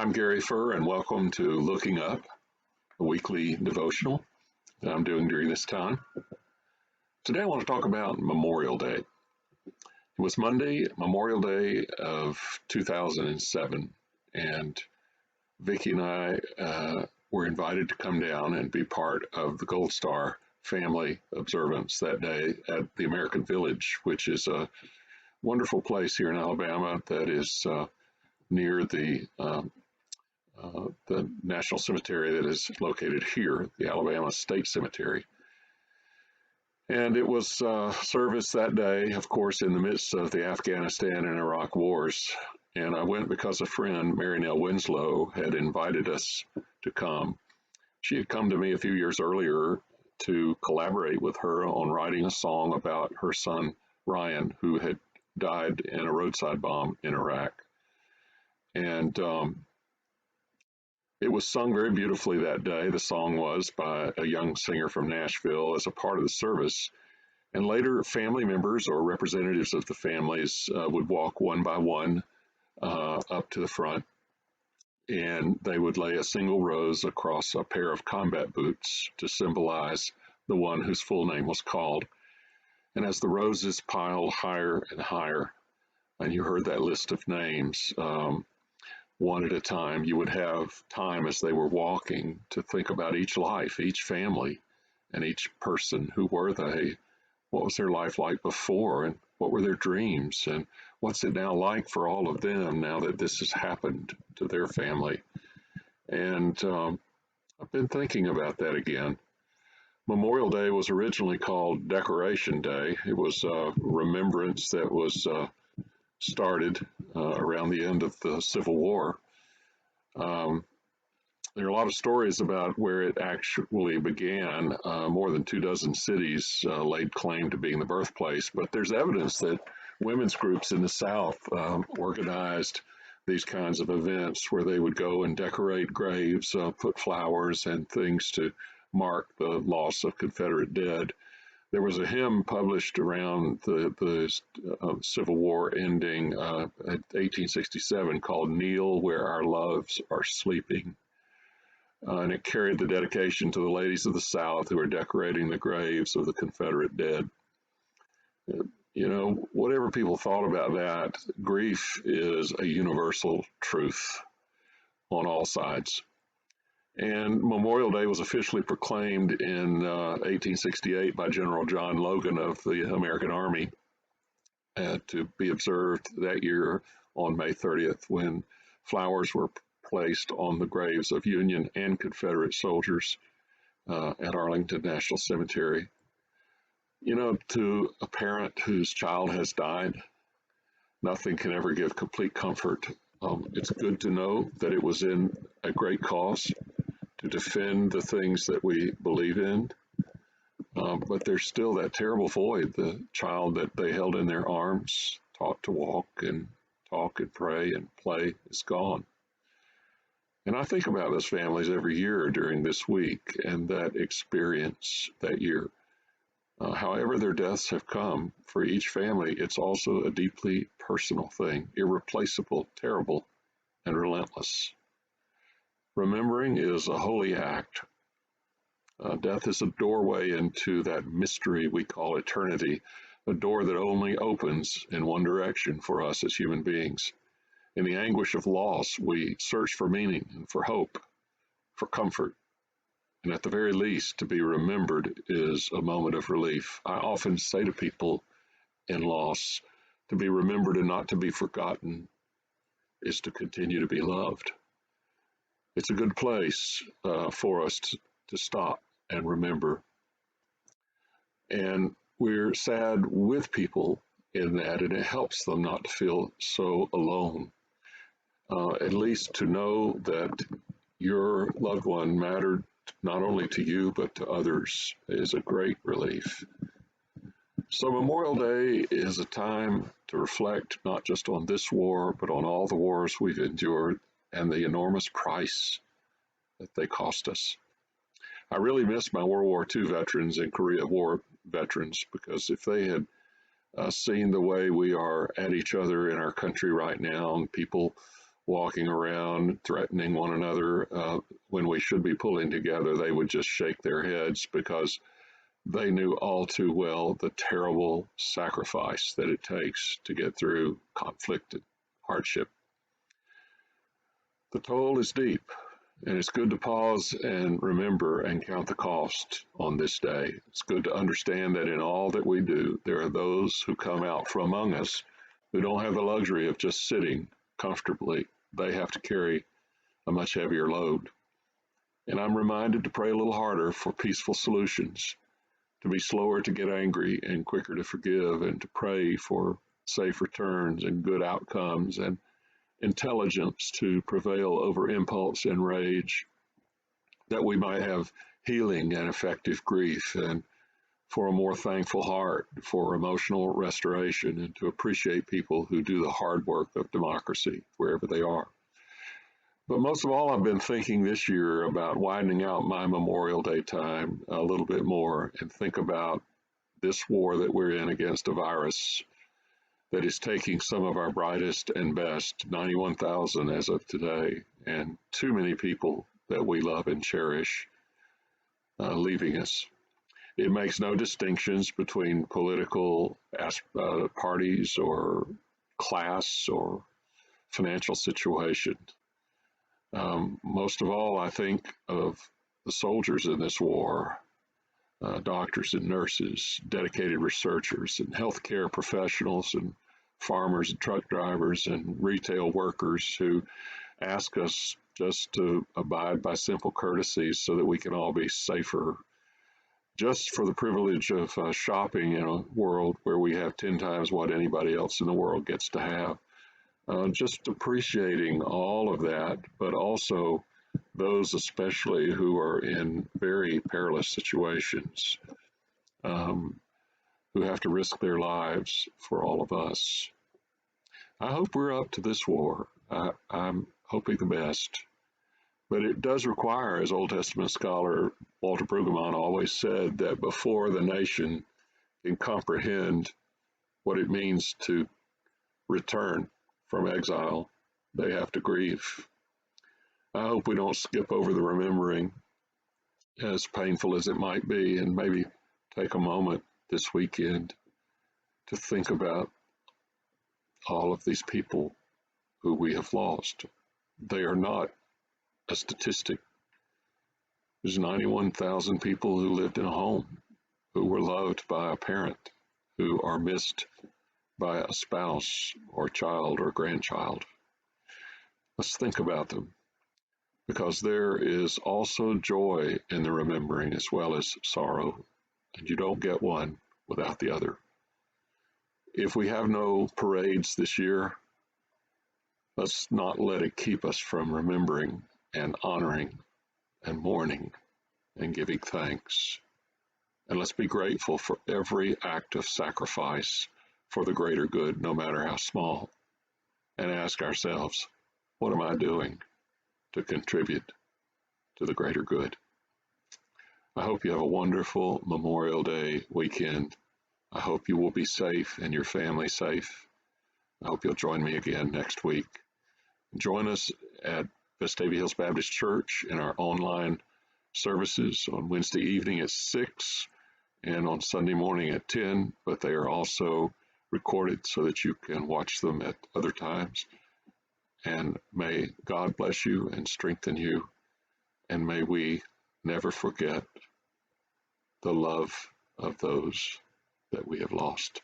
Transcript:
I'm Gary Furr, and welcome to Looking Up, a weekly devotional that I'm doing during this time. Today, I want to talk about Memorial Day. It was Monday, Memorial Day of 2007, and Vicki and I were invited to come down and be part of the Gold Star family observance that day at the American Village, which is a wonderful place here in Alabama that is near the National Cemetery that is located here, the Alabama State Cemetery. And it was service that day, of course, in the midst of the Afghanistan and Iraq wars. And I went because a friend, Mary Nell Winslow, had invited us to come. She had come to me a few years earlier to collaborate with her on writing a song about her son, Ryan, who had died in a roadside bomb in Iraq. And it was sung very beautifully that day. The song was by a young singer from Nashville as a part of the service. And later, family members or representatives of the families would walk one by one up to the front, and they would lay a single rose across a pair of combat boots to symbolize the one whose full name was called. And as the roses piled higher and higher, and you heard that list of names, one at a time, you would have time as they were walking to think about each life, each family, and each person. Who were they? What was their life like before? And what were their dreams? And what's it now like for all of them now that this has happened to their family? And I've been thinking about that again. Memorial Day was originally called Decoration Day. It was a remembrance that was started around the end of the Civil War. There are a lot of stories about where it actually began. More than 24 cities laid claim to being the birthplace, but there's evidence that women's groups in the South organized these kinds of events where they would go and decorate graves, put flowers and things to mark the loss of Confederate dead. There was a hymn published around the Civil War ending in 1867 called "Kneel Where Our Loves Are Sleeping." And it carried the dedication to the ladies of the South who are decorating the graves of the Confederate dead. You know, whatever people thought about that, grief is a universal truth on all sides. And Memorial Day was officially proclaimed in 1868 by General John Logan of the American Army to be observed that year on May 30th, when flowers were placed on the graves of Union and Confederate soldiers at Arlington National Cemetery. You know, to a parent whose child has died, nothing can ever give complete comfort. It's good to know that it was in a great cause to defend the things that we believe in, but there's still that terrible void. The child that they held in their arms, taught to walk and talk and pray and play, is gone. And I think about those families every year during this week and that experience that year. However their deaths have come, for each family, it's also a deeply personal thing, irreplaceable, terrible, and relentless. Remembering is a holy act. Death is a doorway into that mystery we call eternity, a door that only opens in one direction for us as human beings. In the anguish of loss, we search for meaning and for hope, for comfort. And at the very least, to be remembered is a moment of relief. I often say to people in loss, to be remembered and not to be forgotten is to continue to be loved. It's a good place for us to stop and remember. And we're sad with people in that, and it helps them not to feel so alone. At least to know that your loved one mattered not only to you, but to others is a great relief. So Memorial Day is a time to reflect not just on this war, but on all the wars we've endured and the enormous price that they cost us. I really miss my World War II veterans and Korea War veterans, because if they had seen the way we are at each other in our country right now, and people walking around threatening one another when we should be pulling together, they would just shake their heads because they knew all too well the terrible sacrifice that it takes to get through conflict and hardship. The toll is deep, and it's good to pause and remember and count the cost on this day. It's good to understand that in all that we do, there are those who come out from among us who don't have the luxury of just sitting comfortably. They have to carry a much heavier load. And I'm reminded to pray a little harder for peaceful solutions, to be slower to get angry and quicker to forgive, and to pray for safe returns and good outcomes and intelligence to prevail over impulse and rage, that we might have healing and effective grief, and for a more thankful heart, for emotional restoration, and to appreciate people who do the hard work of democracy wherever they are. But most of all, I've been thinking this year about widening out my Memorial Day time a little bit more and think about this war that we're in against a virus that is taking some of our brightest and best, 91,000 as of today, and too many people that we love and cherish leaving us. It makes no distinctions between political parties or class or financial situation. Most of all, I think of the soldiers in this war, doctors and nurses, dedicated researchers and healthcare professionals and farmers and truck drivers and retail workers who ask us just to abide by simple courtesies so that we can all be safer. Just for the privilege of shopping in a world where we have 10 times what anybody else in the world gets to have. Just appreciating all of that, but also those especially who are in very perilous situations, who have to risk their lives for all of us. I hope we're up to this war. I'm hoping the best. But it does require, as Old Testament scholar Walter Brueggemann always said, that before the nation can comprehend what it means to return from exile, they have to grieve. I hope we don't skip over the remembering, as painful as it might be, and maybe take a moment this weekend to think about all of these people who we have lost. They are not a statistic. There's 91,000 people who lived in a home, who were loved by a parent, who are missed by a spouse or child or grandchild. Let's think about them, because there is also joy in the remembering as well as sorrow, and you don't get one without the other. If we have no parades this year, let's not let it keep us from remembering and honoring and mourning and giving thanks. And let's be grateful for every act of sacrifice for the greater good, no matter how small, and ask ourselves, what am I doing to contribute to the greater good? I hope you have a wonderful Memorial Day weekend. I hope you will be safe and your family safe. I hope you'll join me again next week. Join us at Vestavia Hills Baptist Church in our online services on Wednesday evening at 6 and on Sunday morning at 10, but they are also recorded so that you can watch them at other times. And may God bless you and strengthen you, and may we never forget the love of those that we have lost.